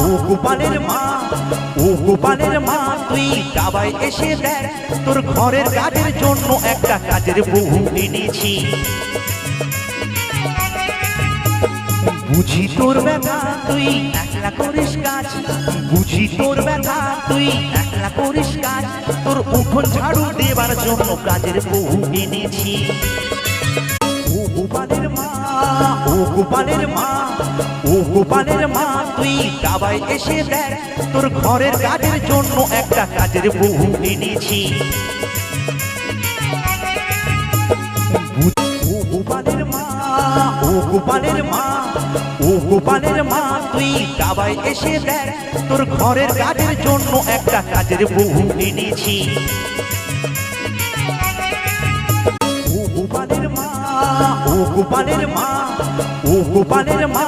ও গোপালের মা, ও গোপালের মা, তুই দাবায় এসে দেখ, তোর ঘরের কাজের জন্য একটা কাজের বউ এনেছি। বুঝি তোর ব্যথা তুই একলা করিস কাজ, বুঝি তোর ব্যথা তুই একলা করিস কাজ, তোর উঠোন ঝাড়ু দেবার জন্য কাজের বউ এনেছি। ও গোপালের মা, ও গোপালের মা, ও গোপালের মা, তুই দাবায় এসে দেখ, তোর ঘরের কাজের জন্য একটা কাজের বউ এনেছি। ও গোপালের মা, ও গোপালের মা, ও গোপালের মা, তুই দাবায় এসে দেখ, তোর ঘরের কাজের জন্য একটা কাজের বউ এনেছি। ও গোপালের মা, ও গোপালের মা, ও গোপালের মা।